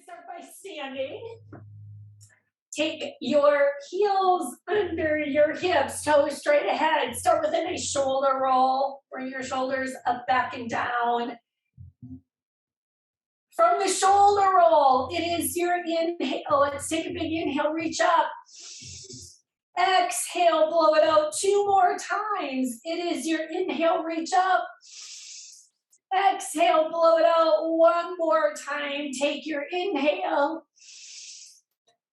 start by standing. Take your heels under your hips, toes straight ahead. Start with a nice shoulder roll. Bring your shoulders up, back, and down. From the shoulder roll, it is your inhale. Let's take a big inhale, reach up. Exhale, blow it out 2 more times. It is your inhale, reach up. Exhale, blow it out 1 more time. Take your inhale.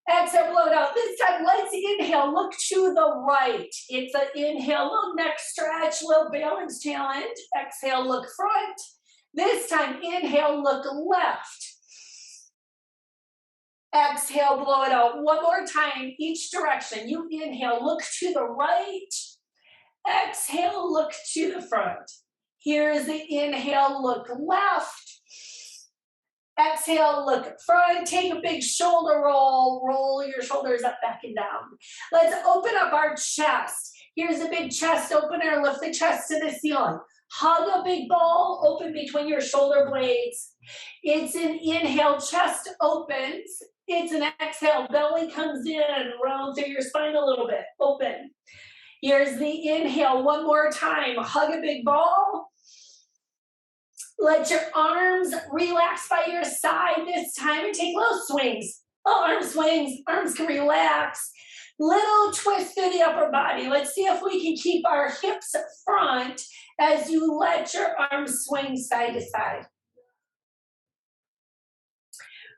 Exhale, blow it out. This time, let's inhale. Look to the right. It's an inhale, little neck stretch, little balance challenge. Exhale, look front. This time, inhale, look left. Exhale, blow it out 1 more time, each direction. You inhale, look to the right. Exhale, look to the front. Here's the inhale, look left. Exhale, look front. Take a big shoulder roll. Roll your shoulders up, back, and down. Let's open up our chest. Here's a big chest opener. Lift the chest to the ceiling. Hug a big ball open between your shoulder blades. It's an inhale, chest opens. It's an exhale, belly comes in, round through your spine a little bit, open. Here's the inhale, 1 more time. Hug a big ball. Let your arms relax by your side this time and take little swings. Arm swings, arms can relax. Little twist through the upper body. Let's see if we can keep our hips front as you let your arms swing side to side.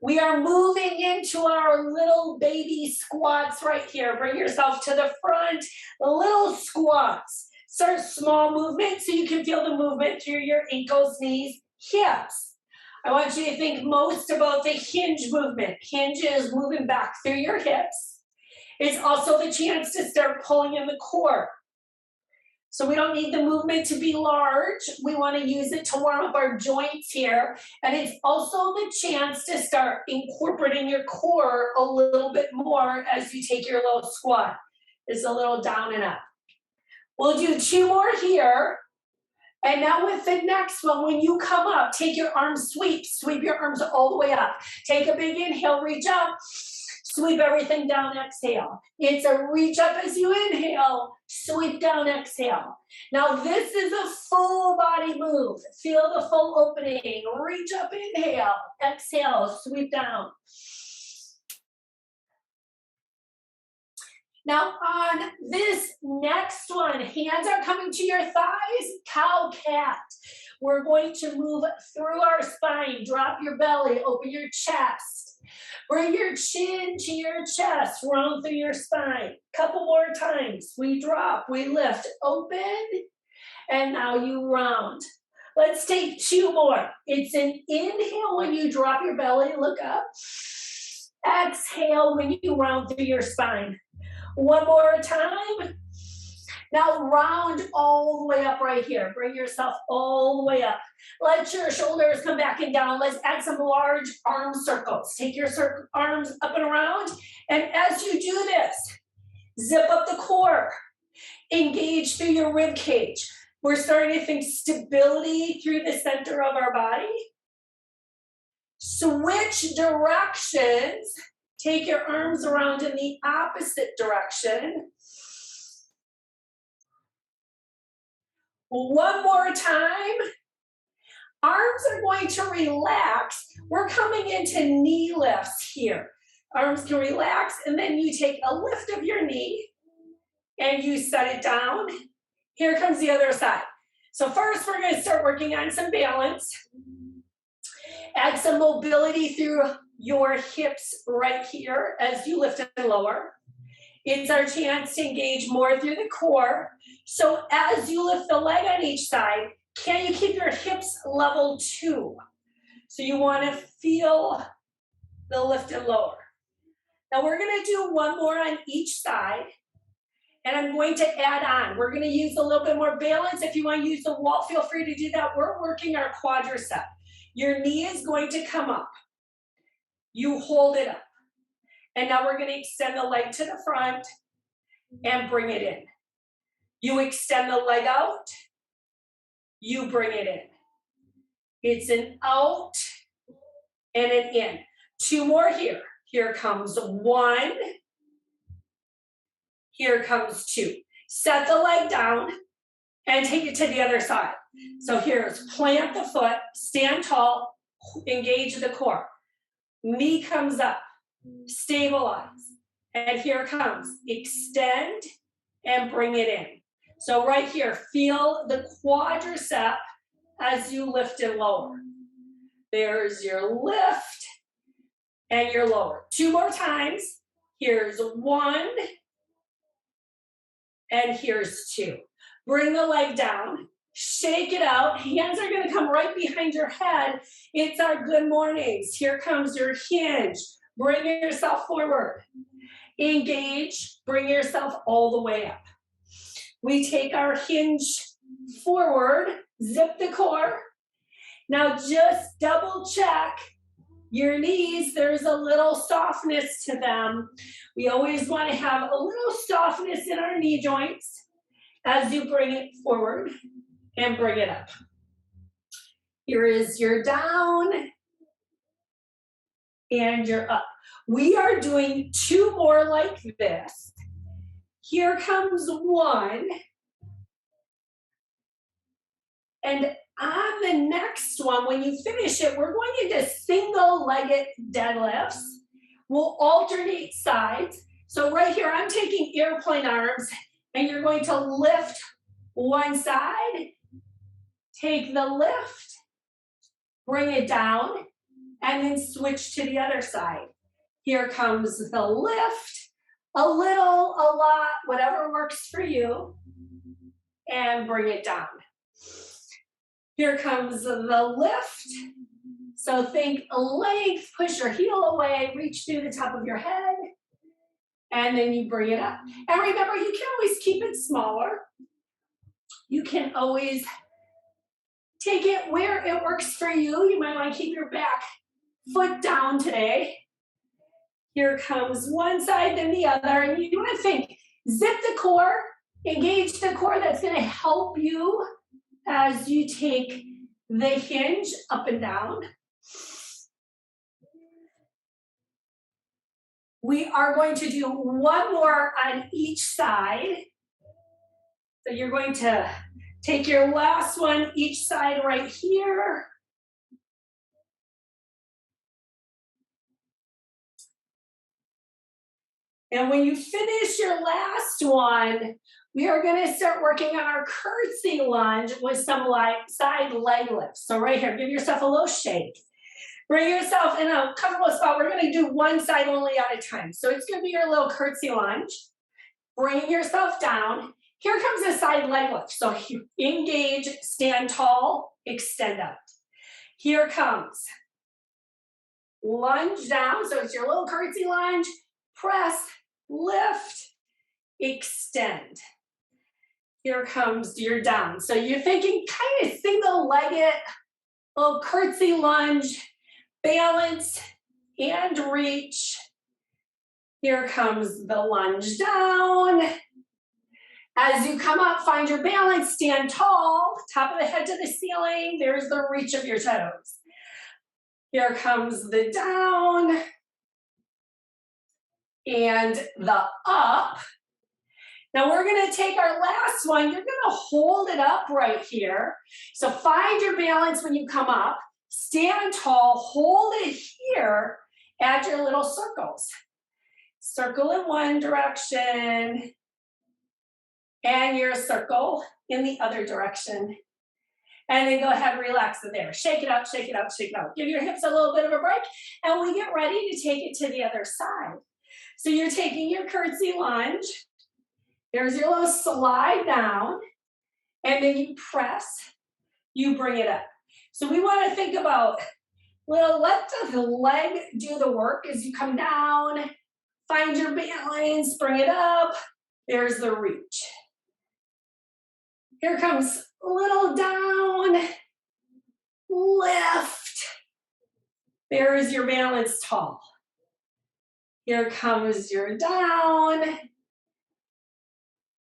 We are moving into our little baby squats right here. Bring yourself to the front, little squats. Start small movement so you can feel the movement through your ankles, knees, hips. I want you to think most about the hinge movement. Hinge is moving back through your hips. It's also the chance to start pulling in the core. So we don't need the movement to be large. We want to use it to warm up our joints here. And it's also the chance to start incorporating your core a little bit more as you take your little squat. It's a little down and up. We'll do 2 more here. And now with the next one, when you come up, take your arms, sweep your arms all the way up. Take a big inhale, reach up, sweep everything down, exhale. It's a reach up as you inhale, sweep down, exhale. Now this is a full body move. Feel the full opening. Reach up, inhale, exhale, sweep down. Now on this next one, hands are coming to your thighs, cow cat. We're going to move through our spine, drop your belly, open your chest. Bring your chin to your chest, round through your spine. Couple more times. We drop, we lift, open, and now you round. Let's take 2 more. It's an inhale when you drop your belly, look up. Exhale when you round through your spine. 1 more time. Now round all the way up right here. Bring yourself all the way up. Let your shoulders come back and down. Let's add some large arm circles. Take your arms up and around. And as you do this, zip up the core. Engage through your rib cage. We're starting to think stability through the center of our body. Switch directions. Take your arms around in the opposite direction. 1 more time. Arms are going to relax. We're coming into knee lifts here. Arms can relax, and then you take a lift of your knee, and you set it down. Here comes the other side. So first, we're going to start working on some balance. Add some mobility through your hips right here as you lift and lower. It's our chance to engage more through the core. So as you lift the leg on each side, can you keep your hips level too? So you want to feel the lift and lower. Now we're going to do 1 more on each side. And I'm going to add on. We're going to use a little bit more balance. If you want to use the wall, feel free to do that. We're working our quadricep. Your knee is going to come up. You hold it up. And now we're going to extend the leg to the front and bring it in. You extend the leg out. You bring it in. It's an out and an in. 2 more here. Here comes 1. Here comes 2. Set the leg down and take it to the other side. So here's plant the foot, stand tall, engage the core. Knee comes up, stabilize. And here comes, extend and bring it in. So right here, feel the quadricep as you lift and lower. There's your lift and your lower. 2 more times. Here's 1 and here's 2. Bring the leg down, shake it out. Hands are going to come right behind your head. It's our good mornings. Here comes your hinge. Bring yourself forward. Engage, bring yourself all the way up. We take our hinge forward, zip the core. Now just double check your knees. There's a little softness to them. We always want to have a little softness in our knee joints as you bring it forward and bring it up. Here is your down and your up. We are doing 2 more like this. Here comes 1. And on the next one, when you finish it, we're going into single-legged deadlifts. We'll alternate sides. So right here, I'm taking airplane arms, and you're going to lift one side, take the lift, bring it down, and then switch to the other side. Here comes the lift, a little, a lot, whatever works for you, and bring it down. Here comes the lift. So think length, push your heel away, reach through the top of your head, and then you bring it up. And remember, you can always keep it smaller. You can always take it where it works for you. You might want to keep your back foot down today. Here comes one side, then the other. And you want to think, zip the core, engage the core. That's going to help you as you take the hinge up and down. We are going to do 1 more on each side. So you're going to take your last one each side right here. And when you finish your last one, we are going to start working on our curtsy lunge with some side leg lifts. So right here, give yourself a little shake. Bring yourself in a comfortable spot. We're going to do one side only at a time. So it's going to be your little curtsy lunge. Bring yourself down. Here comes a side leg lift. So engage, stand tall, extend up. Here comes lunge down. So it's your little curtsy lunge. Press, lift, extend. Here comes your down. So you're thinking kind of single-legged, little curtsy lunge, balance and reach. Here comes the lunge down. As you come up, find your balance, stand tall, top of the head to the ceiling. There's the reach of your toes. Here comes the down and the up. Now we're going to take our last one. You're going to hold it up right here. So find your balance when you come up. Stand tall, hold it here, add your little circles. Circle in one direction, and your circle in the other direction. And then go ahead and relax it there. Shake it out, shake it out, shake it out. Give your hips a little bit of a break, and we get ready to take it to the other side. So you're taking your curtsy lunge. There's your little slide down, and then you press, you bring it up. So we want to think about, well, let the leg do the work as you come down, find your balance, bring it up. There's the reach. Here comes a little down, lift. There is your balance tall. Here comes your down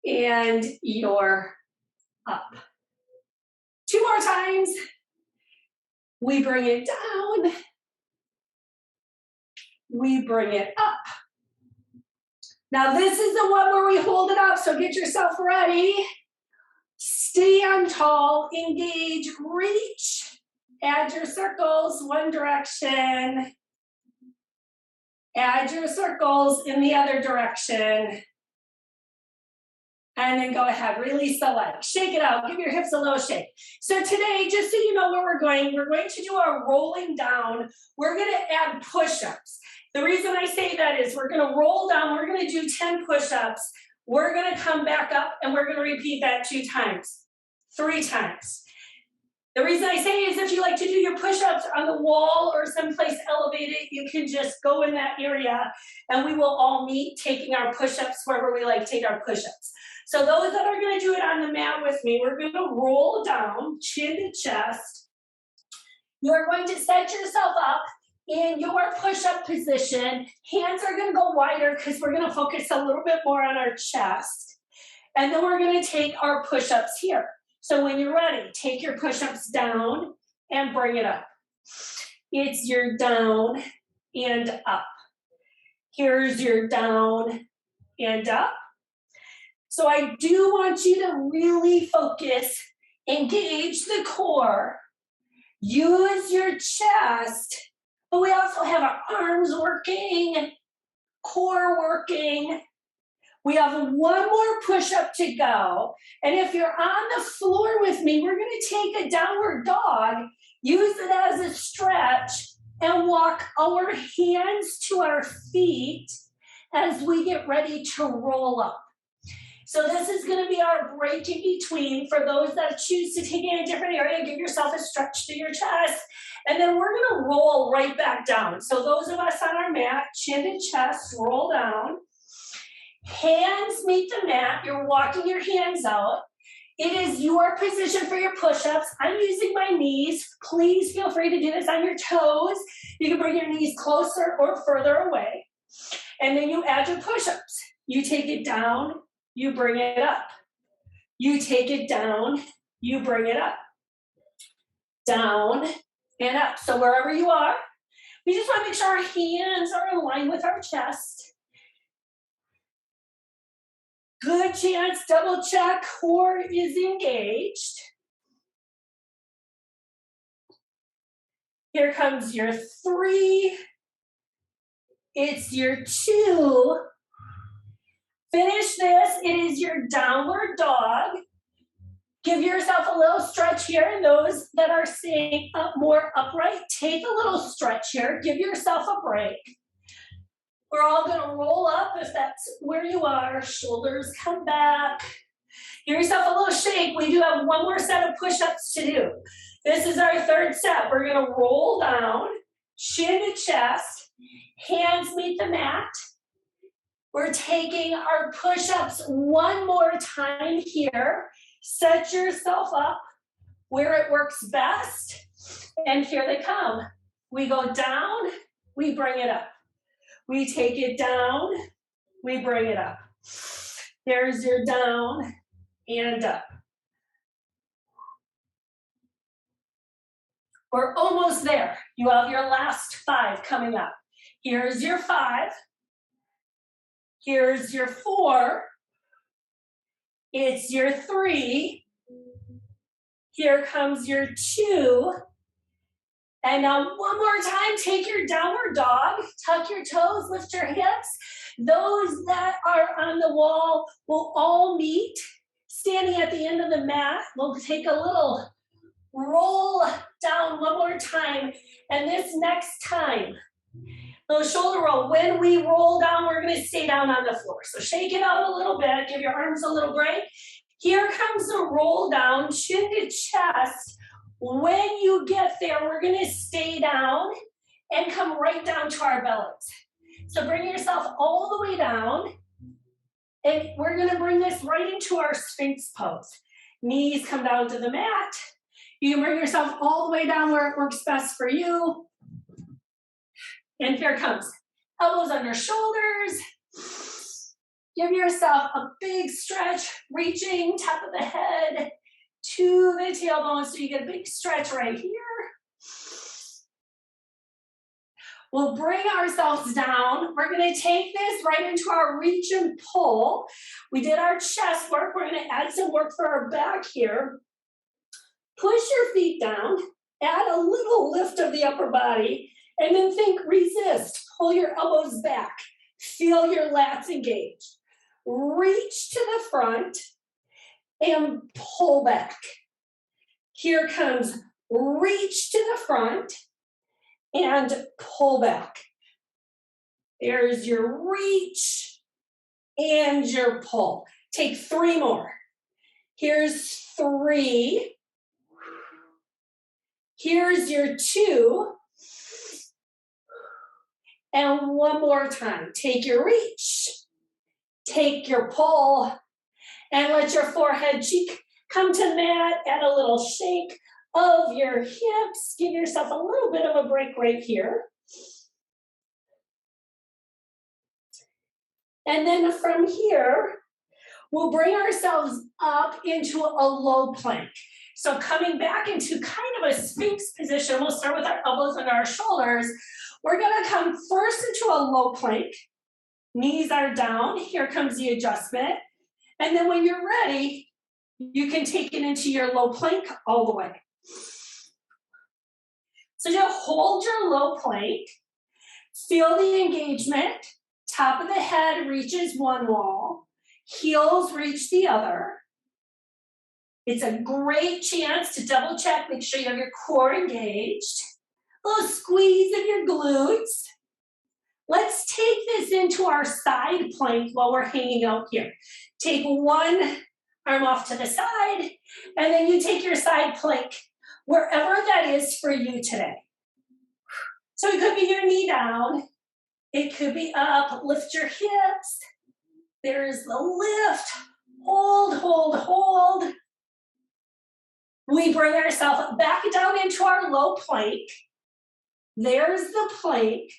and your up. 2 more times. We bring it down we bring it up. Now this is the one where we hold it up, so get yourself ready. Stand tall, engage, reach. Add your circles one direction. Add your circles in the other direction. And then go ahead, release the leg. Shake it out, give your hips a little shake. So today, just so you know where we're going to do our rolling down. We're gonna add push-ups. The reason I say that is we're gonna roll down, we're gonna do 10 push-ups. We're gonna come back up and we're gonna repeat that 2 times, 3 times. The reason I say is if you like to do your push-ups on the wall or someplace elevated, you can just go in that area and we will all meet taking our push-ups wherever we like to take our push-ups. So those that are gonna do it on the mat with me, we're gonna roll down, chin to chest. You're going to set yourself up in your push-up position. Hands are gonna go wider because we're gonna focus a little bit more on our chest. And then we're gonna take our push-ups here. So when you're ready, take your push-ups down and bring it up. It's your down and up. Here's your down and up. So I do want you to really focus, engage the core, use your chest, but we also have our arms working, core working. We have one more push-up to go. And if you're on the floor with me, we're gonna take a downward dog, use it as a stretch, and walk our hands to our feet as we get ready to roll up. So this is gonna be our break in between. For those that choose to take it in a different area, give yourself a stretch to your chest, and then we're gonna roll right back down. So those of us on our mat, chin to chest, roll down. Hands meet the mat, you're walking your hands out. It is your position for your push-ups. I'm using my knees. Please feel free to do this on your toes. You can bring your knees closer or further away. And then you add your push-ups. You take it down, you bring it up. You take it down, you bring it up. Down and up. So wherever you are, we just want to make sure our hands are in line with our chest. Good chance, double check, core is engaged. Here comes your 3. It's your 2. Finish this, it is your downward dog. Give yourself a little stretch here, and those that are staying up more upright, take a little stretch here, give yourself a break. We're all gonna roll up if that's where you are. Shoulders come back. Give yourself a little shake. We do have one more set of push-ups to do. This is our 3rd set. We're gonna roll down, chin to chest, hands meet the mat. We're taking our push-ups one more time here. Set yourself up where it works best. And here they come. We go down, we bring it up. We take it down, we bring it up. There's your down and up. We're almost there. You have your last 5 coming up. Here's your 5. Here's your 4. It's your 3. Here comes your 2. And now one more time, take your downward dog, tuck your toes, lift your hips. Those that are on the wall will all meet. Standing at the end of the mat, we'll take a little roll down one more time. And this next time, little shoulder roll. When we roll down, we're gonna stay down on the floor. So shake it out a little bit, give your arms a little break. Here comes the roll down, chin to chest. When you get there, we're gonna stay down and come right down to our bellies. So bring yourself all the way down, and we're gonna bring this right into our Sphinx pose. Knees come down to the mat. You can bring yourself all the way down where it works best for you. And here it comes. Elbows under shoulders. Give yourself a big stretch, reaching top of the head to the tailbone, so you get a big stretch right here. We'll bring ourselves down. We're going to take this right into our reach and pull. We did our chest work. We're going to add some work for our back here. Push your feet down. Add a little lift of the upper body. And then think resist. Pull your elbows back. Feel your lats engage. Reach to the front and pull back. Here comes reach to the front and pull back. There's your reach and your pull. Take 3 more. Here's 3. Here's your 2. And one more time. Take your reach. Take your pull. And let your forehead cheek come to mat. Add a little shake of your hips. Give yourself a little bit of a break right here. And then from here, we'll bring ourselves up into a low plank. So coming back into kind of a Sphinx position, we'll start with our elbows under our shoulders. We're gonna come first into a low plank. Knees are down. Here comes the adjustment. And then when you're ready, you can take it into your low plank all the way. So just hold your low plank, feel the engagement, top of the head reaches one wall, heels reach the other. It's a great chance to double check, make sure you have your core engaged. A little squeeze of your glutes. Let's take this into our side plank while we're hanging out here. Take one arm off to the side, and then you take your side plank wherever that is for you today. So it could be your knee down, it could be up, lift your hips. There's the lift, hold, hold, hold. We bring ourselves back down into our low plank. There's the plank.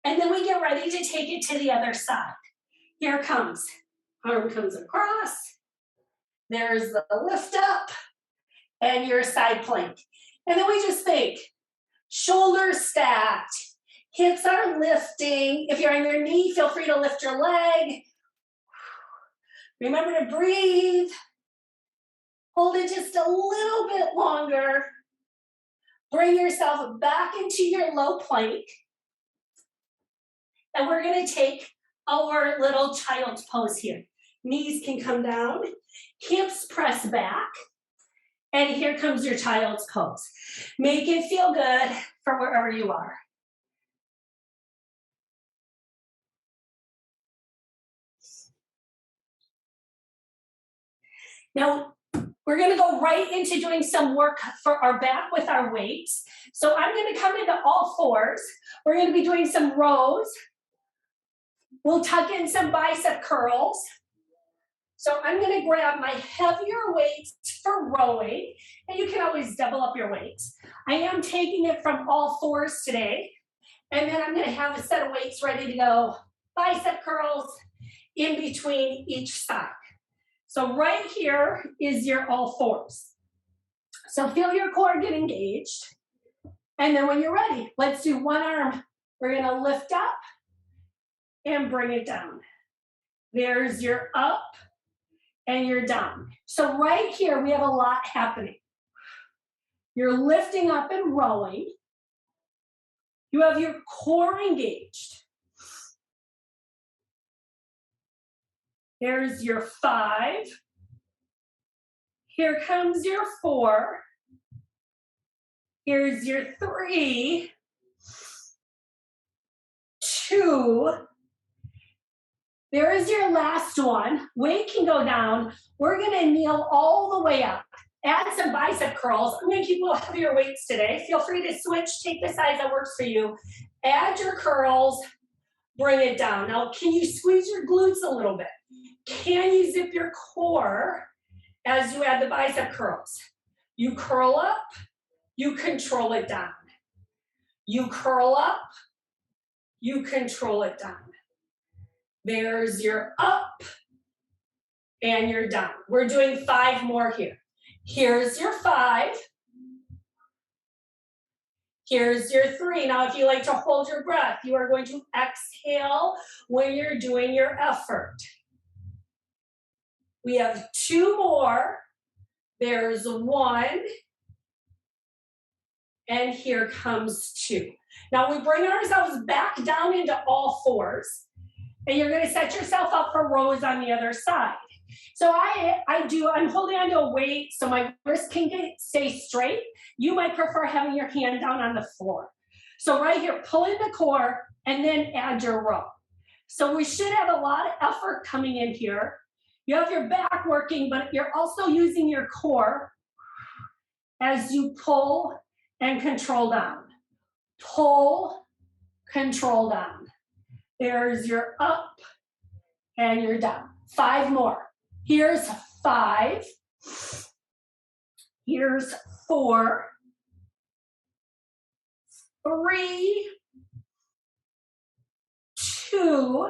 And then we get ready to take it to the other side. Here comes, arm comes across. There's the lift up and your side plank. And then we just think, shoulders stacked, hips are lifting. If you're on your knee, feel free to lift your leg. Remember to breathe. Hold it just a little bit longer. Bring yourself back into your low plank. And we're going to take our little child's pose here. Knees can come down, hips press back, and here comes your child's pose. Make it feel good for wherever you are. Now, we're going to go right into doing some work for our back with our weights. So I'm going to come into all fours. We're going to be doing some rows. We'll tuck in some bicep curls. So I'm going to grab my heavier weights for rowing, and you can always double up your weights. I am taking it from all fours today, and then I'm going to have a set of weights ready to go. Bicep curls in between each side. So right here is your all fours. So feel your core get engaged. And then when you're ready, let's do one arm. We're going to lift up and bring it down. There's your up and your down. So right here, we have a lot happening. You're lifting up and rowing. You have your core engaged. There's your 5. Here comes your 4. Here's your 3, 2. There is your last one. Weight can go down. We're going to kneel all the way up. Add some bicep curls. I'm going to keep a little heavier weights today. Feel free to switch. Take the size that works for you. Add your curls. Bring it down. Now, can you squeeze your glutes a little bit? Can you zip your core as you add the bicep curls? You curl up. You control it down. You curl up. You control it down. There's your up and your down. We're doing 5 more here. Here's your 5. Here's your 3. Now, if you like to hold your breath, you are going to exhale when you're doing your effort. We have 2 more. There's 1. And here comes 2. Now we bring ourselves back down into all 4s. And you're going to set yourself up for rows on the other side. So I'm holding onto a weight so my wrist can stay straight. You might prefer having your hand down on the floor. So right here, pull in the core and then add your row. So we should have a lot of effort coming in here. You have your back working, but you're also using your core as you pull and control down. Pull, control down. There's your up and your down. 5 more. Here's 5. Here's 4. 3. 2.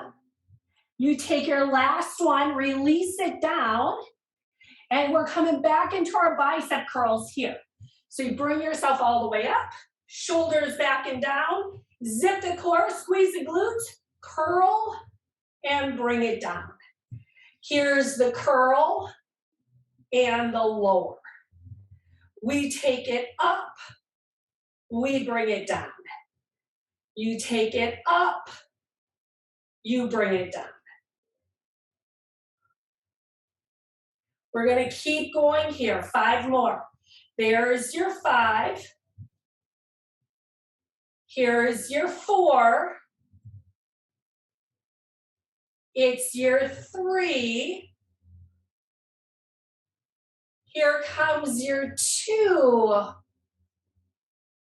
You take your last one, release it down, and we're coming back into our bicep curls here. So you bring yourself all the way up, shoulders back and down, zip the core, squeeze the glutes, curl, and bring it down. Here's the curl and the lower. We take it up, we bring it down. You take it up, you bring it down. We're going to keep going here. 5 more. There's your 5. Here's your 4. It's your 3. Here comes your 2.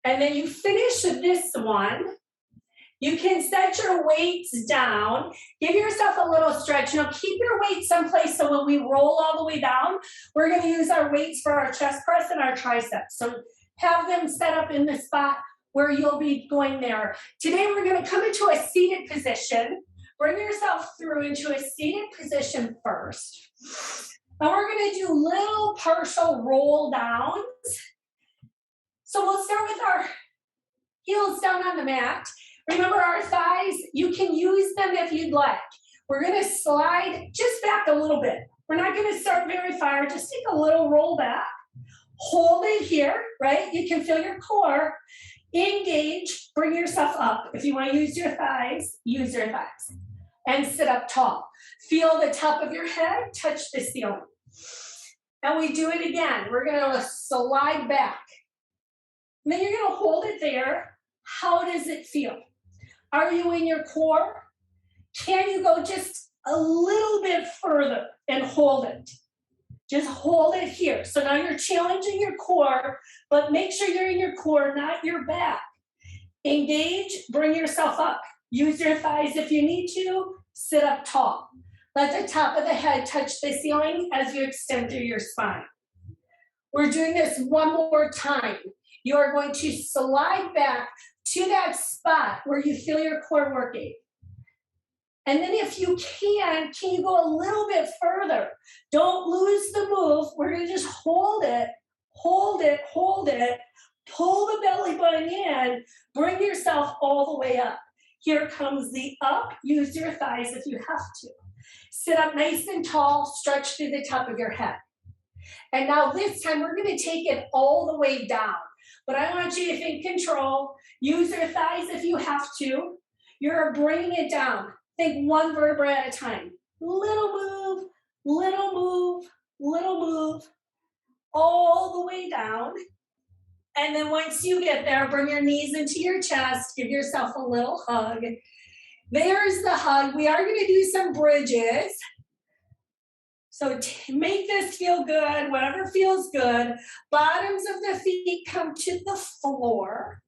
And then you finish this one. You can set your weights down. Give yourself a little stretch. Now keep your weights someplace so when we roll all the way down, we're going to use our weights for our chest press and our triceps. So have them set up in the spot where you'll be going there. Today we're going to come into a seated position. Bring yourself through into a seated position first. Now we're going to do little partial roll downs. So we'll start with our heels down on the mat. Remember our thighs, you can use them if you'd like. We're going to slide just back a little bit. We're not going to start very far, just take a little roll back. Hold it here, right? You can feel your core. Engage, bring yourself up. If you want to use your thighs, use your thighs. And sit up tall. Feel the top of your head touch the ceiling. And we do it again. We're going to slide back. And then you're going to hold it there. How does it feel? Are you in your core? Can you go just a little bit further and hold it? Just hold it here. So now you're challenging your core, but make sure you're in your core, not your back. Engage, bring yourself up. Use your thighs if you need to. Sit up tall. Let the top of the head touch the ceiling as you extend through your spine. We're doing this one more time. You are going to slide back to that spot where you feel your core working. And then if you can you go a little bit further? Don't lose the move. We're going to just hold it, hold it, hold it. Pull the belly button in. Bring yourself all the way up. Here comes the up. Use your thighs if you have to. Sit up nice and tall. Stretch through the top of your head. And now this time we're going to take it all the way down. But I want you to think control. Use your thighs if you have to. You're bringing it down. Think one vertebra at a time. Little move, little move, little move. All the way down. And then once you get there, bring your knees into your chest. Give yourself a little hug. There's the hug. We are going to do some bridges. So make this feel good, whatever feels good. Bottoms of the feet come to the floor.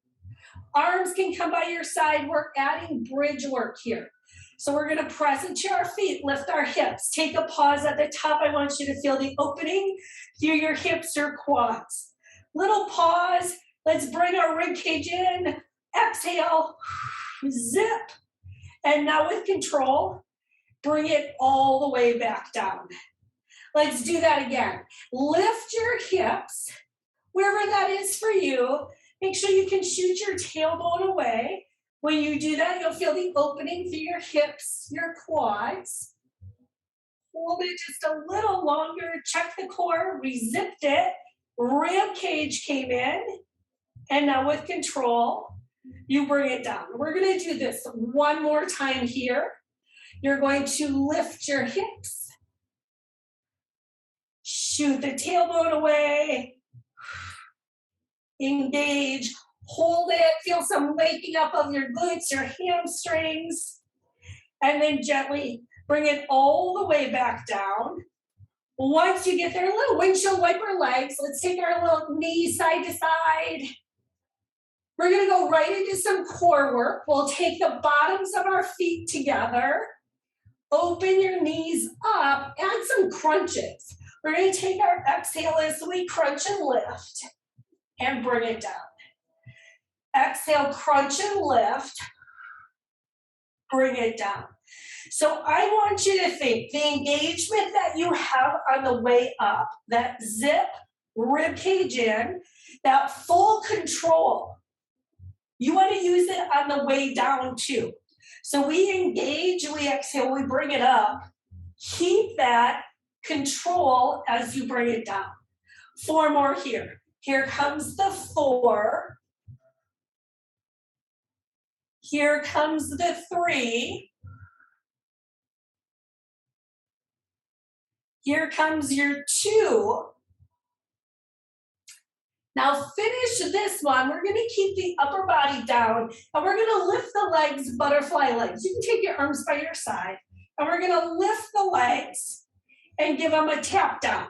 Arms can come by your side. We're adding bridge work here. So we're going to press into our feet, lift our hips. Take a pause at the top. I want you to feel the opening through your hips or quads. Little pause. Let's bring our rib cage in. Exhale. Zip. And now with control, bring it all the way back down. Let's do that again. Lift your hips, wherever that is for you. Make sure you can shoot your tailbone away. When you do that, you'll feel the opening through your hips, your quads. Hold it just a little longer. Check the core. We zipped it. Rib cage came in. And now with control, you bring it down. We're going to do this one more time here. You're going to lift your hips. Shoot the tailbone away. Engage. Hold it. Feel some waking up of your glutes, your hamstrings. And then gently bring it all the way back down. Once you get there, a little windshield wiper legs. Let's take our little knees side to side. We're going to go right into some core work. We'll take the bottoms of our feet together. Open your knees up. Add some crunches. We're going to take our exhale as we crunch and lift and bring it down. Exhale, crunch and lift. Bring it down. So I want you to think the engagement that you have on the way up, that zip, rib cage in, that full control. You want to use it on the way down too. So we engage, we exhale, we bring it up. Keep that control as you bring it down. 4 more here. Here comes the 4. Here comes the 3. Here comes your 2. Now finish this one. We're going to keep the upper body down and we're going to lift the legs, butterfly legs. You can take your arms by your side and we're going to lift the legs and give them a tap down.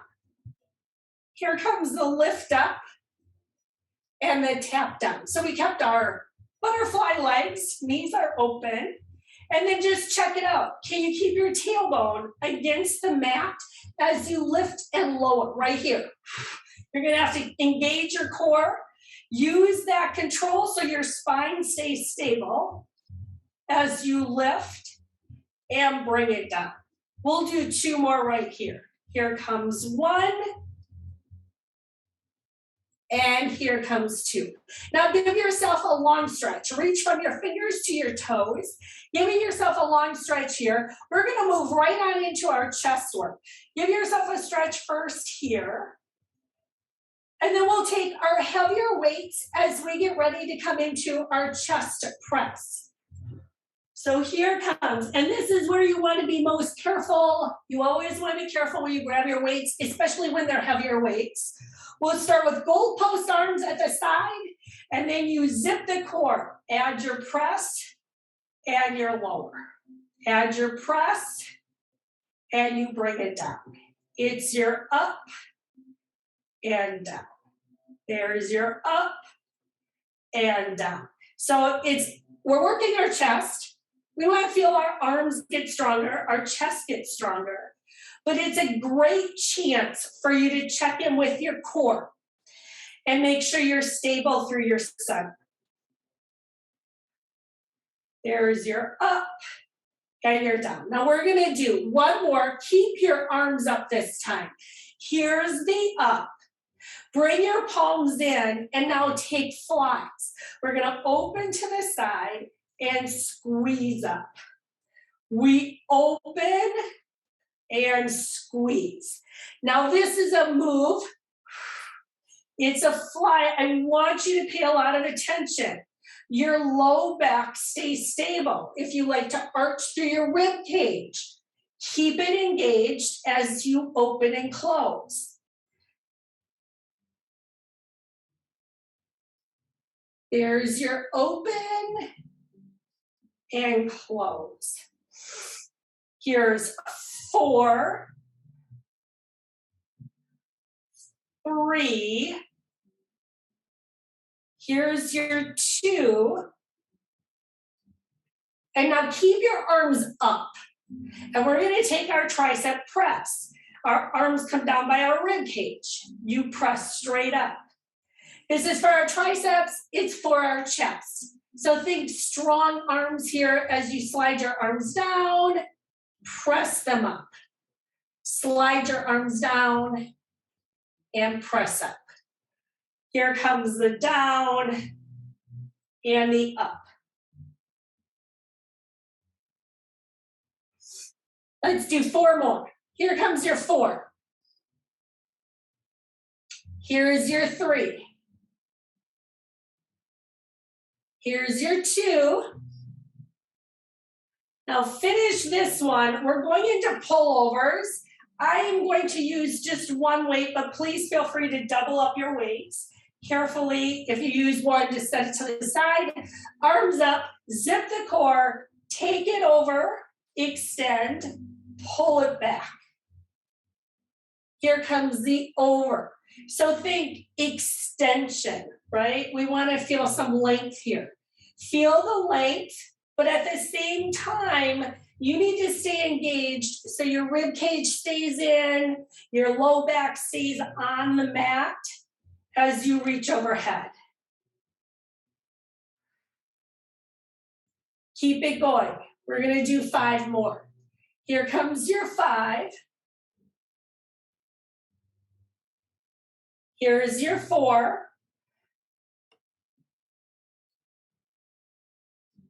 Here comes the lift up and the tap down. So we kept our butterfly legs, knees are open, and then just check it out. Can you keep your tailbone against the mat as you lift and lower right here? You're going to have to engage your core. Use that control so your spine stays stable as you lift and bring it down. We'll do 2 more right here. Here comes 1. And here comes 2. Now give yourself a long stretch. Reach from your fingers to your toes. Giving yourself a long stretch here. We're going to move right on into our chest work. Give yourself a stretch first here. And then we'll take our heavier weights as we get ready to come into our chest press. So here comes, and this is where you want to be most careful. You always want to be careful when you grab your weights, especially when they're heavier weights. We'll start with goalpost arms at the side, and then you zip the core. Add your press and your lower. Add your press, and you bring it down. It's your up and down. There's your up and down. So we're working our chest. We want to feel our arms get stronger, our chest gets stronger. But it's a great chance for you to check in with your core and make sure you're stable through your center. There's your up and your down. Now we're going to do 1 more. Keep your arms up this time. Here's the up. Bring your palms in and now take flies. We're going to open to the side and squeeze up. We open and squeeze. Now this is a move. It's a fly. I want you to pay a lot of attention. Your low back stays stable. If you like to arch through your rib cage, keep it engaged as you open and close. There's your open and close. Here's 4, 3. Here's your 2. And now keep your arms up. And we're going to take our tricep press. Our arms come down by our rib cage. You press straight up. This is for our triceps, it's for our chest. So think strong arms here as you slide your arms down, press them up. Slide your arms down and press up. Here comes the down and the up. Let's do 4 more. Here comes your 4. Here's your 3. Here's your 2. Now finish this one. We're going into pullovers. I am going to use just one weight, but please feel free to double up your weights. Carefully, if you use one, just set it to the side. Arms up, zip the core, take it over, extend, pull it back. Here comes the over. So think extension, right? We want to feel some length here. Feel the length, but at the same time, you need to stay engaged so your rib cage stays in, your low back stays on the mat as you reach overhead. Keep it going. We're going to do 5 more. Here comes your 5. Here's your 4.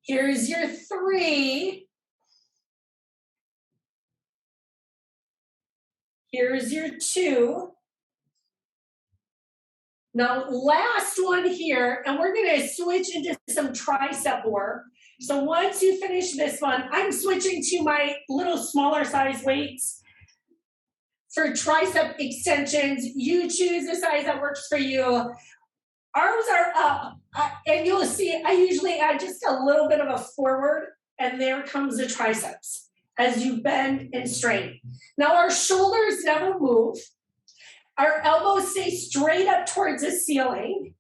Here's your 3. Here's your 2. Now, last one here, and we're going to switch into some tricep work. So once you finish this one, I'm switching to my little smaller size weights. For tricep extensions, you choose the size that works for you. Arms are up, and you'll see I usually add just a little bit of a forward, and there comes the triceps as you bend and straighten. Now our shoulders never move. Our elbows stay straight up towards the ceiling,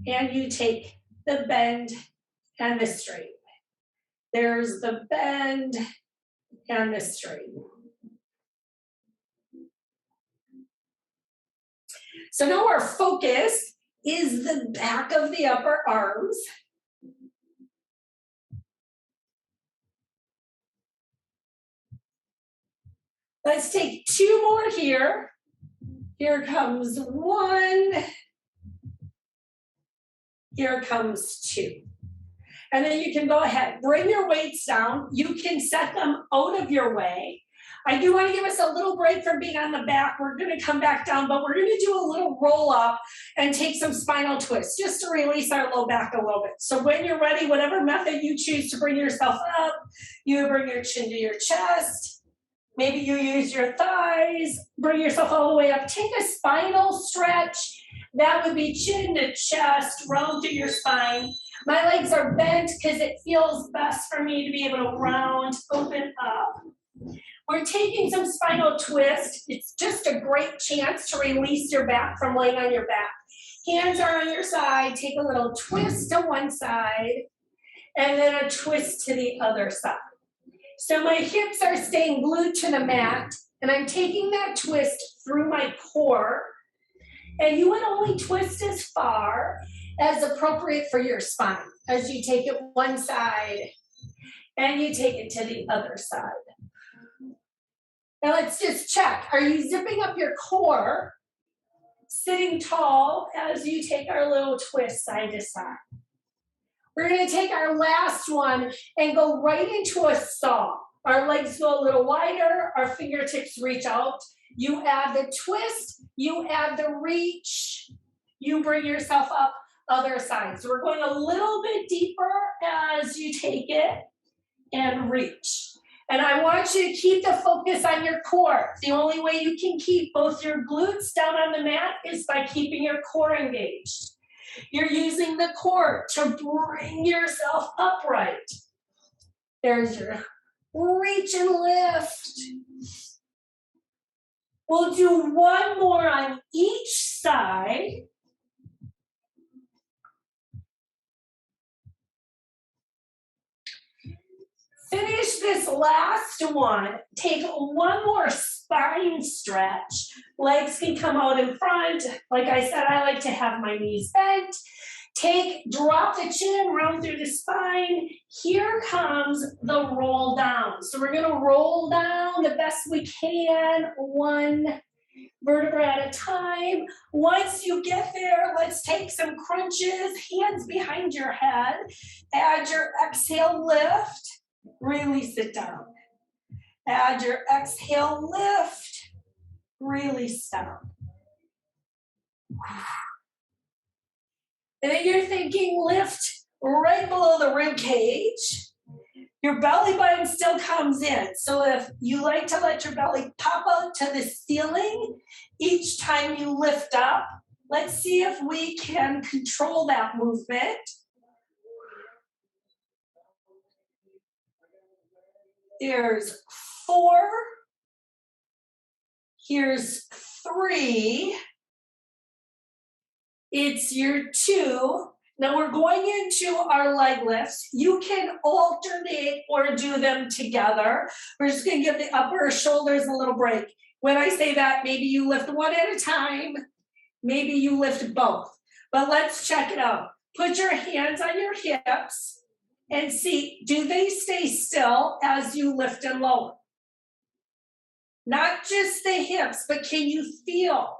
and you take the bend and the straighten. There's the bend and the straighten. So now our focus is the back of the upper arms. Let's take 2 more here. Here comes 1. Here comes 2. And then you can go ahead, bring your weights down. You can set them out of your way. I do want to give us a little break from being on the back. We're going to come back down, but we're going to do a little roll up and take some spinal twists just to release our low back a little bit. So when you're ready, whatever method you choose to bring yourself up, you bring your chin to your chest. Maybe you use your thighs, bring yourself all the way up. Take a spinal stretch. That would be chin to chest, round through your spine. My legs are bent because it feels best for me to be able to round, open up. We're taking some spinal twist. It's just a great chance to release your back from laying on your back. Hands are on your side. Take a little twist to one side and then a twist to the other side. So my hips are staying glued to the mat, and I'm taking that twist through my core. And you would only twist as far as appropriate for your spine as you take it one side and you take it to the other side. Now let's just check. Are you zipping up your core, sitting tall as you take our little twist side to side? We're going to take our last one and go right into a saw. Our legs go a little wider, our fingertips reach out. You add the twist, you add the reach, you bring yourself up other side. So we're going a little bit deeper as you take it and reach. And I want you to keep the focus on your core. The only way you can keep both your glutes down on the mat is by keeping your core engaged. You're using the core to bring yourself upright. There's your reach and lift. We'll do 1 more on each side. Finish this last one. Take 1 more spine stretch. Legs can come out in front. Like I said, I like to have my knees bent. Drop the chin, round through the spine. Here comes the roll down. So we're gonna roll down the best we can. 1, vertebra at a time. Once you get there, let's take some crunches, hands behind your head. Add your exhale, lift, really sit down. Add your exhale, lift, really sit down. And then you're thinking lift right below the rib cage. Your belly button still comes in. So if you like to let your belly pop out to the ceiling each time you lift up, let's see if we can control that movement. There's 4. Here's 3. It's your 2. Now we're going into our leg lifts. You can alternate or do them together. We're just going to give the upper shoulders a little break. When I say that, maybe you lift one at a time. Maybe you lift both. But let's check it out. Put your hands on your hips and see, do they stay still as you lift and lower? Not just the hips, but can you feel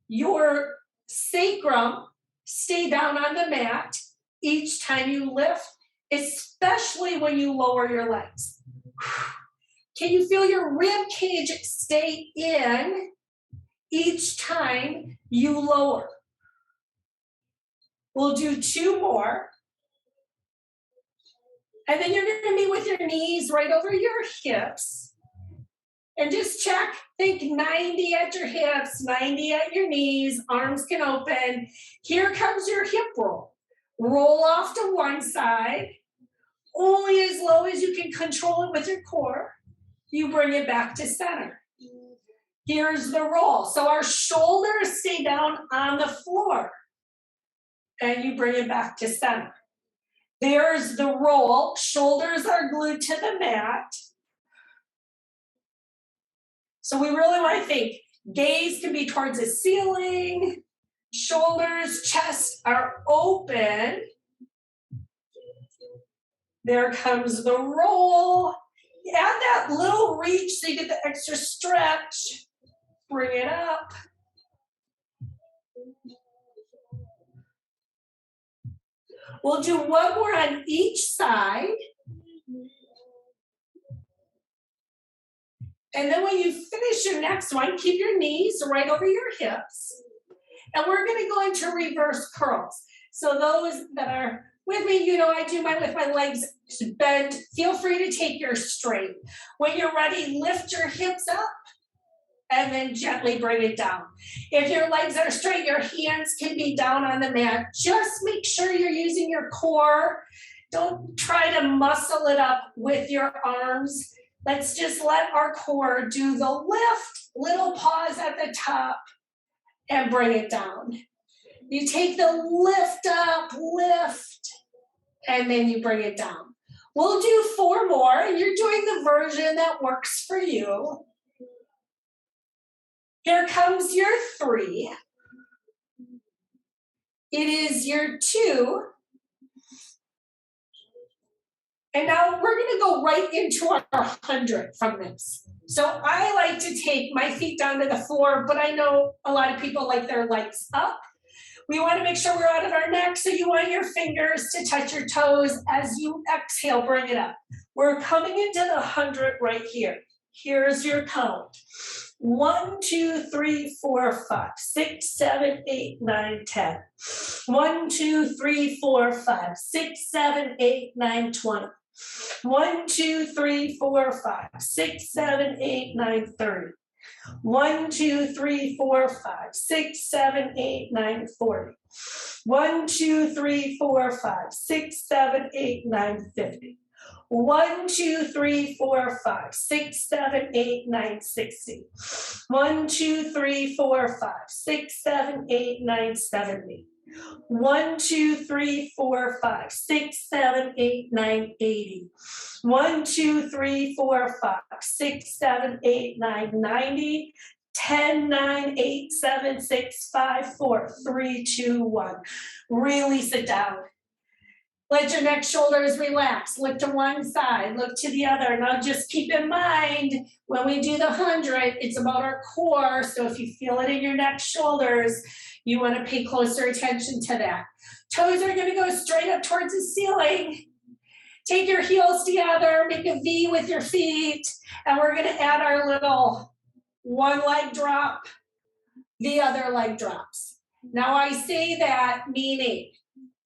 your sacrum stay down on the mat each time you lift, especially when you lower your legs? Can you feel your rib cage stay in each time you lower? We'll do 2 more. And then you're going to be with your knees right over your hips. And just check, think 90 at your hips, 90 at your knees, arms can open. Here comes your hip roll. Roll off to one side, only as low as you can control it with your core. You bring it back to center. Here's the roll. So our shoulders stay down on the floor. And you bring it back to center. There's the roll. Shoulders are glued to the mat. So we really want to think, gaze can be towards the ceiling, shoulders, chest are open. There comes the roll. Add that little reach so you get the extra stretch. Bring it up. We'll do one more on each side. And then when you finish your next one, keep your knees right over your hips. And we're going to go into reverse curls. So those that are with me, you know I do mine with my legs bent. Feel free to take yours straight. When you're ready, lift your hips up and then gently bring it down. If your legs are straight, your hands can be down on the mat. Just make sure you're using your core. Don't try to muscle it up with your arms. Let's just let our core do the lift, little pause at the top, and bring it down. You take the lift up, lift, and then you bring it down. We'll do 4 more, and you're doing the version that works for you. Here comes your 3. It is your 2. And now we're going to go right into our 100 from this. So I like to take my feet down to the floor, but I know a lot of people like their legs up. We want to make sure we're out of our neck, so you want your fingers to touch your toes as you exhale, bring it up. We're coming into the 100 right here. Here's your count. 1, 2, 3, 4, 5, 6, 7, 8, 9, 10. 1, 2, 3, 4, 5, 6, 7, 8, 9, 20. 1, 2, 3, 4, 5, 6, 7, 8, 9, 30. 1, 2, 3, 4, 5, 6, 7, 8, 9, 40. 1, 2, 3, 4, 5, 6, 7, 8, 9, 50. 1, 2, 3, 4, 5, 6, 7, 8, 9, 60. 1, 2, 3, 4, 5, 6, 7, 8, 9, 70. 1, 2, 3, 4, 5, 6, 7, 8, 9, 80. 1, 2, 3, 4, 5, 6, 7, 8, 9, 90. 10, 9, 8, 7, 6, 5, 4, 3, 2, 1. Really sit down. Let your neck, shoulders relax. Look to one side, look to the other. Now just keep in mind, when we do the 100, it's about our core. So if you feel it in your neck, shoulders, you want to pay closer attention to that. Toes are going to go straight up towards the ceiling. Take your heels together, make a V with your feet, and we're going to add our little one leg drop, the other leg drops. Now I say that meaning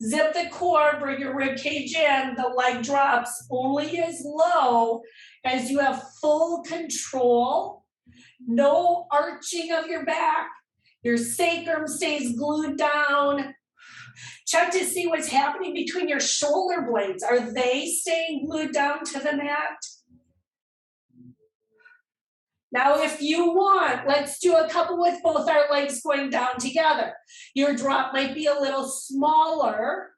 zip the core, bring your rib cage in, the leg drops only as low as you have full control, no arching of your back, your sacrum stays glued down. Check to see what's happening between your shoulder blades. Are they staying glued down to the mat? Now, if you want, let's do a couple with both our legs going down together. Your drop might be a little smaller,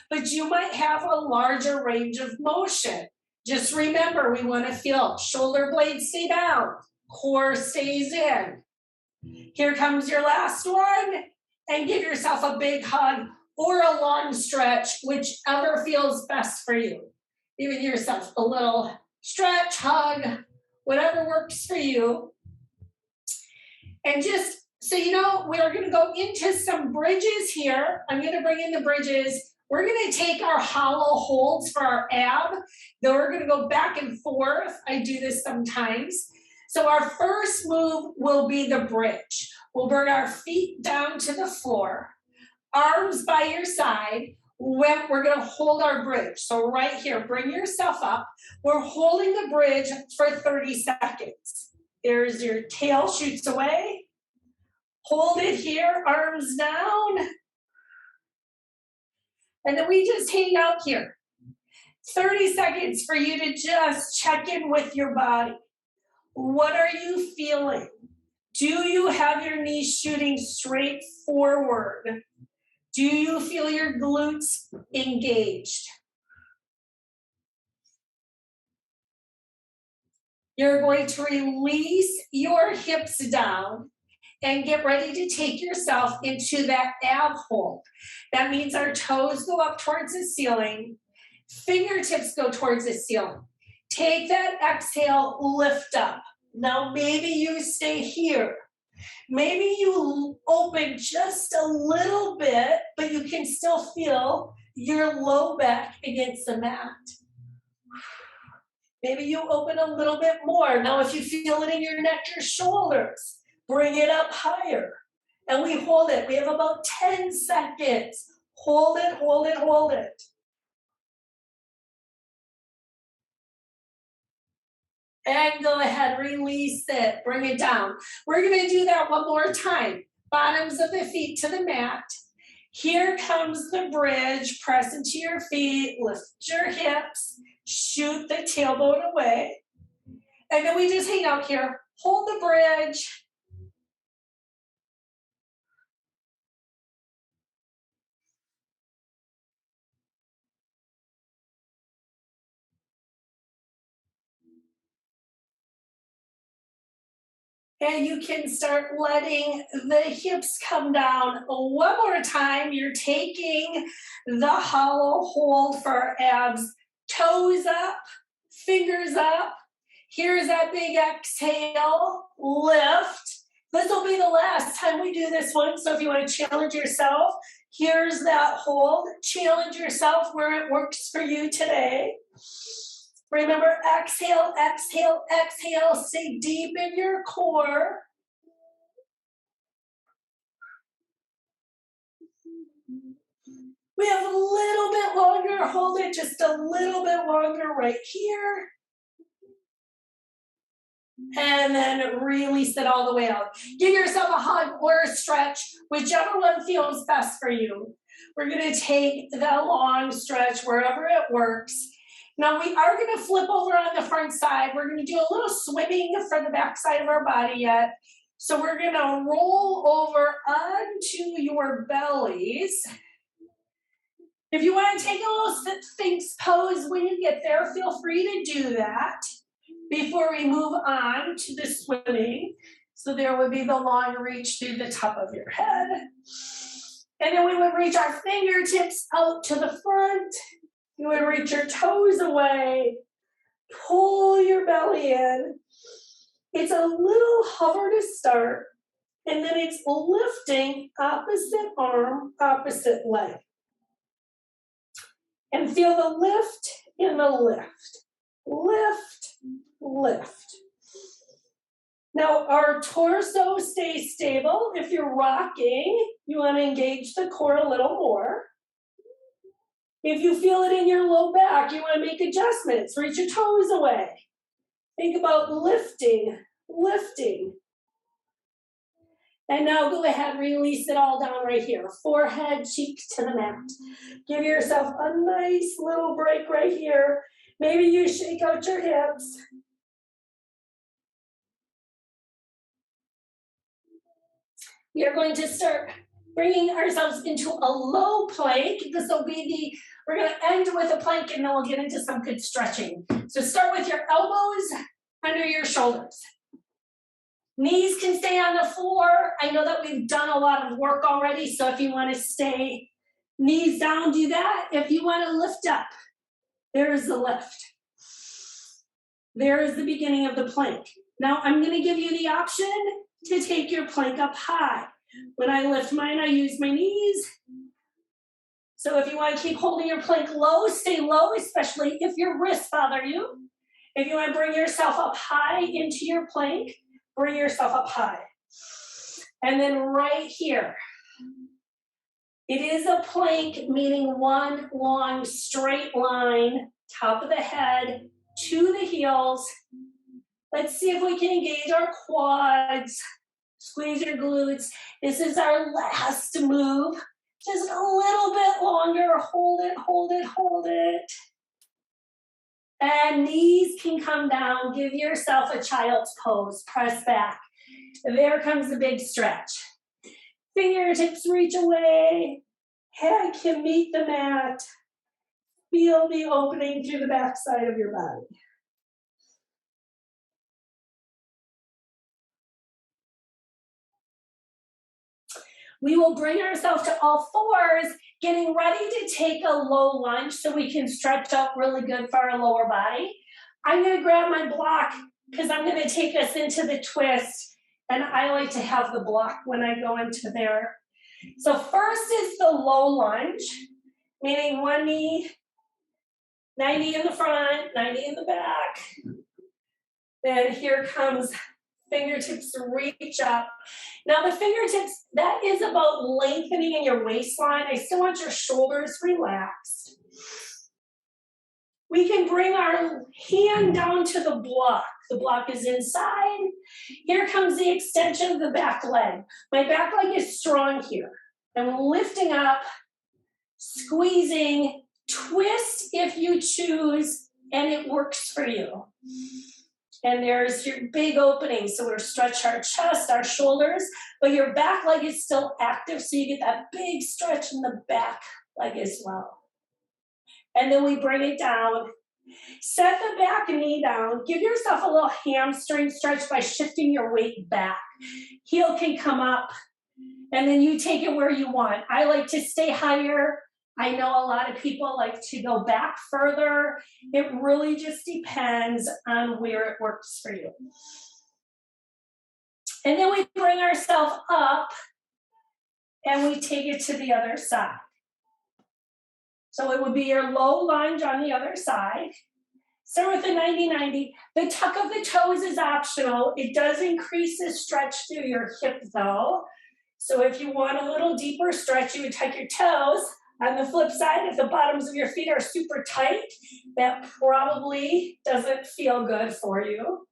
but you might have a larger range of motion. Just remember, we want to feel shoulder blades stay down, core stays in. Here comes your last one, and give yourself a big hug or a long stretch, whichever feels best for you. Give yourself a little stretch, hug, whatever works for you. And just so you know, we are going to go into some bridges here. I'm going to bring in the bridges. We're going to take our hollow holds for our ab. Then we're going to go back and forth. I do this sometimes. So our first move will be the bridge. We'll bring our feet down to the floor, arms by your side. We're going to hold our bridge. So right here, bring yourself up. We're holding the bridge for 30 seconds. There's your tail shoots away. Hold it here, arms down. And then we just hang out here. 30 seconds for you to just check in with your body. What are you feeling? Do you have your knees shooting straight forward? Do you feel your glutes engaged? You're going to release your hips down and get ready to take yourself into that ab hold. That means our toes go up towards the ceiling, fingertips go towards the ceiling. Take that exhale, lift up. Now maybe you stay here. Maybe you open just a little bit, but you can still feel your low back against the mat. Maybe you open a little bit more. Now if you feel it in your neck, your shoulders, bring it up higher. And we hold it. We have about 10 seconds. Hold it, hold it, hold it. And go ahead, release it, bring it down. We're gonna do that one more time. Bottoms of the feet to the mat. Here comes the bridge, press into your feet, lift your hips, shoot the tailbone away. And then we just hang out here, hold the bridge. And you can start letting the hips come down. One more time, you're taking the hollow hold for our abs. Toes up, fingers up. Here's that big exhale, lift. This will be the last time we do this one, so if you want to challenge yourself, here's that hold. Challenge yourself where it works for you today. Remember, exhale, exhale, exhale. Stay deep in your core. We have a little bit longer. Hold it just a little bit longer right here. And then release it all the way out. Give yourself a hug or a stretch, whichever one feels best for you. We're going to take the long stretch wherever it works. Now we are going to flip over on the front side. We're going to do a little swimming for the back side of our body yet. So we're going to roll over onto your bellies. If you want to take a little Sphinx pose when you get there, feel free to do that before we move on to the swimming. So there would be the long reach through the top of your head. And then we would reach our fingertips out to the front. You would reach your toes away. Pull your belly in. It's a little hover to start, and then it's lifting opposite arm, opposite leg. And feel the lift in the lift. Lift, lift. Now our torso stays stable. If you're rocking, you want to engage the core a little more. If you feel it in your low back, you want to make adjustments. Reach your toes away. Think about lifting, lifting. And now go ahead, release it all down right here. Forehead, cheeks to the mat. Give yourself a nice little break right here. Maybe you shake out your hips. We are going to start bringing ourselves into a low plank. This will be we're going to end with a plank and then we'll get into some good stretching. So start with your elbows under your shoulders. Knees can stay on the floor. I know that we've done a lot of work already, so if you want to stay knees down, do that. If you want to lift up, there's the lift. There is the beginning of the plank. Now I'm going to give you the option to take your plank up high. When I lift mine, I use my knees. So if you want to keep holding your plank low, stay low, especially if your wrists bother you. If you want to bring yourself up high into your plank, bring yourself up high. And then right here, it is a plank, meaning one long straight line, top of the head to the heels. Let's see if we can engage our quads, squeeze your glutes. This is our last move. Just a little bit longer. Hold it, hold it, hold it. And knees can come down. Give yourself a child's pose. Press back. There comes the big stretch. Fingertips reach away. Head can meet the mat. Feel the opening through the backside of your body. We will bring ourselves to all fours, getting ready to take a low lunge so we can stretch out really good for our lower body. I'm going to grab my block because I'm going to take us into the twist, and I like to have the block when I go into there. So first is the low lunge, meaning one knee, 90 in the front, 90 in the back. Then here comes fingertips reach up. Now the fingertips, that is about lengthening in your waistline. I still want your shoulders relaxed. We can bring our hand down to the block. The block is inside. Here comes the extension of the back leg. My back leg is strong here. I'm lifting up, squeezing, twist if you choose, and it works for you. And there's your big opening. So we're stretch our chest, our shoulders, but your back leg is still active. So you get that big stretch in the back leg as well. And then we bring it down. Set the back knee down. Give yourself a little hamstring stretch by shifting your weight back. Heel can come up. And then you take it where you want. I like to stay higher. I know a lot of people like to go back further. It really just depends on where it works for you. And then we bring ourselves up and we take it to the other side. So it would be your low lunge on the other side. Start with the 90-90. The tuck of the toes is optional. It does increase the stretch through your hip though. So if you want a little deeper stretch, you would tuck your toes. On the flip side, if the bottoms of your feet are super tight, that probably doesn't feel good for you.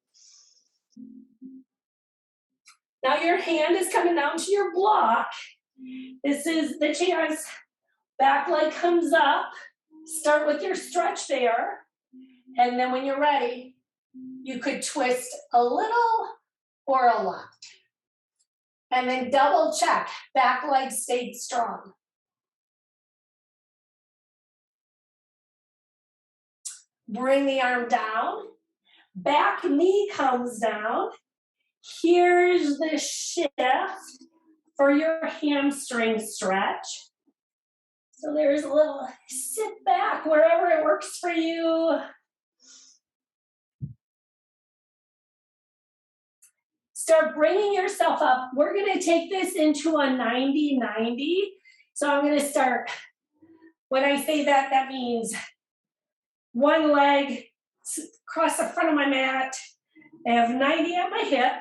Now your hand is coming down to your block. This is the chance. Back leg comes up. Start with your stretch there. And then when you're ready, you could twist a little or a lot. And then double check. Back leg stayed strong. Bring the arm down. Back knee comes down. Here's the shift for your hamstring stretch. So there's a little sit back wherever it works for you. Start bringing yourself up. We're going to take this into a 90-90. So I'm going to start, when I say that, that means one leg across the front of my mat. I have 90 at my hip,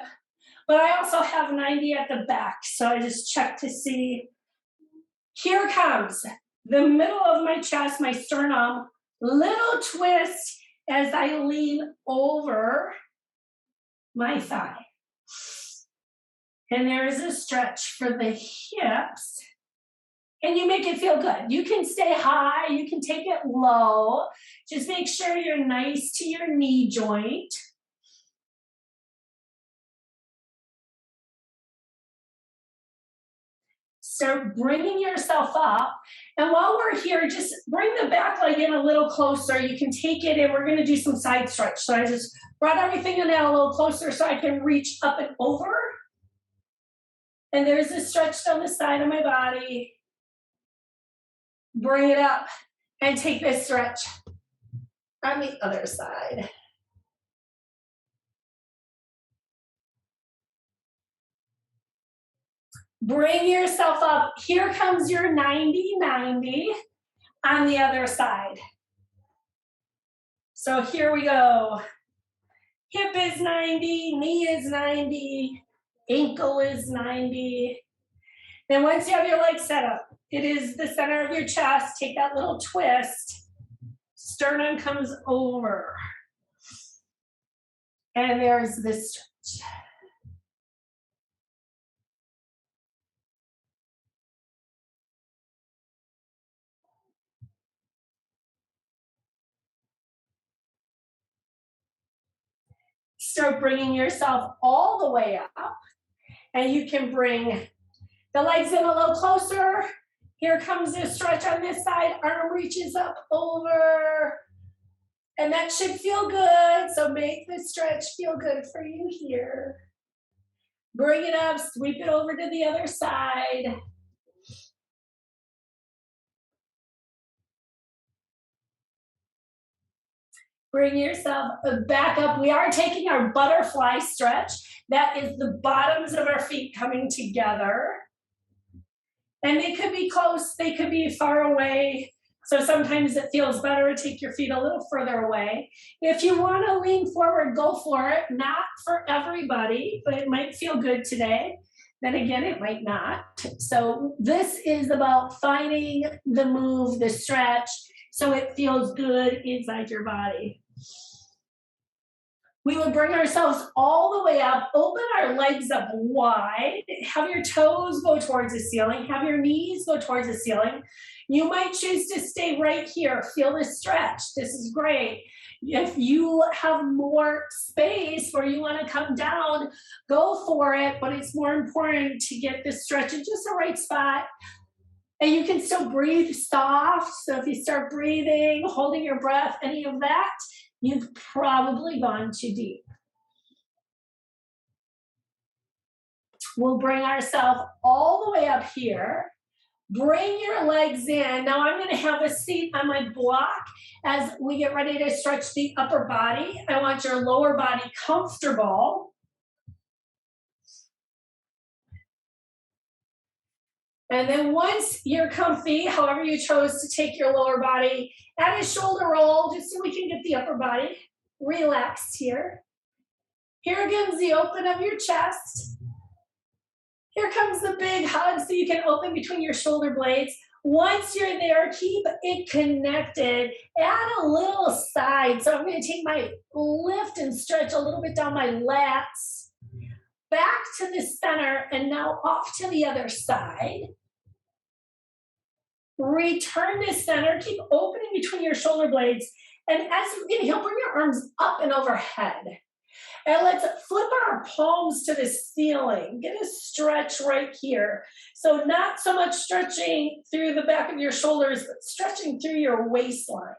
but I also have 90 at the back. So I just check to see. Here comes the middle of my chest, my sternum, little twist as I lean over my thigh. And there is a stretch for the hips. And you make it feel good. You can stay high, you can take it low. Just make sure you're nice to your knee joint. Start bringing yourself up. And while we're here, just bring the back leg in a little closer. You can take it and we're gonna do some side stretch. So I just brought everything in now a little closer so I can reach up and over. And there's a stretch down the side of my body. Bring it up and take this stretch on the other side. Bring yourself up. Here comes your 90-90 on the other side. So here we go. Hip is 90, knee is 90, ankle is 90. Then once you have your legs set up, it is the center of your chest. Take that little twist. Sternum comes over. And there's this stretch. Start bringing yourself all the way up. And you can bring the legs in a little closer. Here comes the stretch on this side. Arm reaches up over. And that should feel good. So make the stretch feel good for you here. Bring it up, sweep it over to the other side. Bring yourself back up. We are taking our butterfly stretch. That is the bottoms of our feet coming together. And they could be close, they could be far away. So sometimes it feels better to take your feet a little further away. If you want to lean forward, go for it. Not for everybody, but it might feel good today. Then again, it might not. So this is about finding the move, the stretch, so it feels good inside your body. We would bring ourselves all the way up, open our legs up wide, have your toes go towards the ceiling, have your knees go towards the ceiling. You might choose to stay right here, feel this stretch, this is great. If you have more space where you want to come down, go for it, but it's more important to get this stretch in just the right spot. And you can still breathe soft, so if you start breathing, holding your breath, any of that, you've probably gone too deep. We'll bring ourselves all the way up here. Bring your legs in. Now I'm going to have a seat on my block as we get ready to stretch the upper body. I want your lower body comfortable. And then once you're comfy, however you chose to take your lower body, add a shoulder roll just so we can get the upper body relaxed here. Here comes the open of your chest. Here comes the big hug so you can open between your shoulder blades. Once you're there, keep it connected. Add a little side. So I'm going to take my lift and stretch a little bit down my lats. Back to the center and now off to the other side. Return to center, keep opening between your shoulder blades. And as you inhale, bring your arms up and overhead. And let's flip our palms to the ceiling. Get a stretch right here. So not so much stretching through the back of your shoulders, but stretching through your waistline.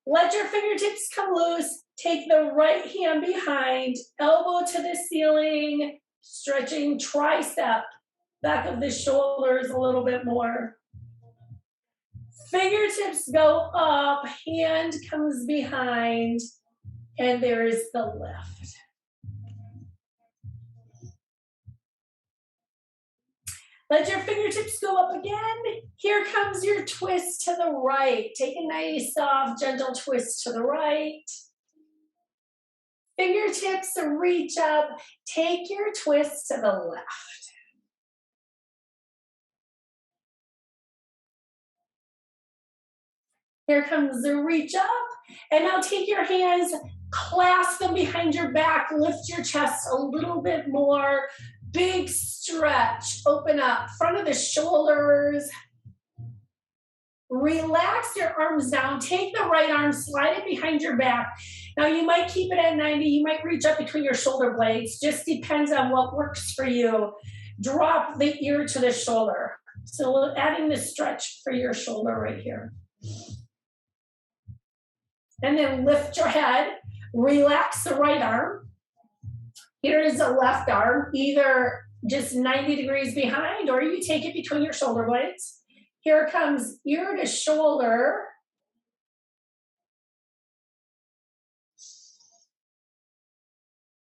Let your fingertips come loose. Take the right hand behind, elbow to the ceiling, stretching tricep Back of the shoulders a little bit more. Fingertips go up, hand comes behind, and there is the lift. Let your fingertips go up again. Here comes your twist to the right. Take a nice, soft, gentle twist to the right. Fingertips reach up. Take your twist to the left. Here comes the reach up. And now take your hands, clasp them behind your back, lift your chest a little bit more. Big stretch, open up, front of the shoulders. Relax your arms down. Take the right arm, slide it behind your back. Now you might keep it at 90. You might reach up between your shoulder blades. Just depends on what works for you. Drop the ear to the shoulder. So adding the stretch for your shoulder right here. And then lift your head. Relax the right arm. Here is the left arm, either just 90 degrees behind or you take it between your shoulder blades. Here comes ear to shoulder.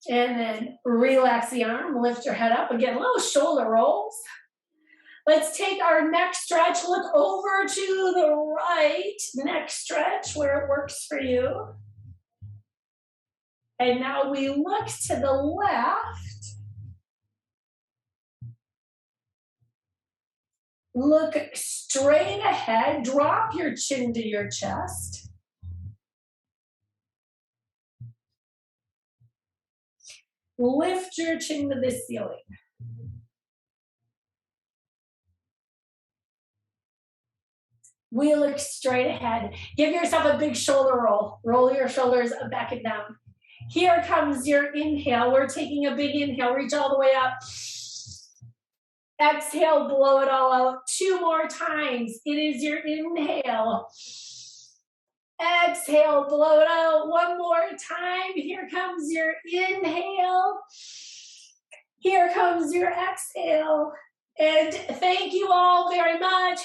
And then relax the arm, lift your head up. Again, little shoulder rolls. Let's take our neck stretch. Look over to the right. Neck stretch where it works for you. And now we look to the left. Look straight ahead. Drop your chin to your chest. Lift your chin to the ceiling. We look straight ahead. Give yourself a big shoulder roll. Roll your shoulders back and down. Here comes your inhale. We're taking a big inhale. Reach all the way up. Exhale, blow it all out. 2 more times. It is your inhale. Exhale, blow it out. 1 more time. Here comes your inhale. Here comes your exhale. And thank you all very much.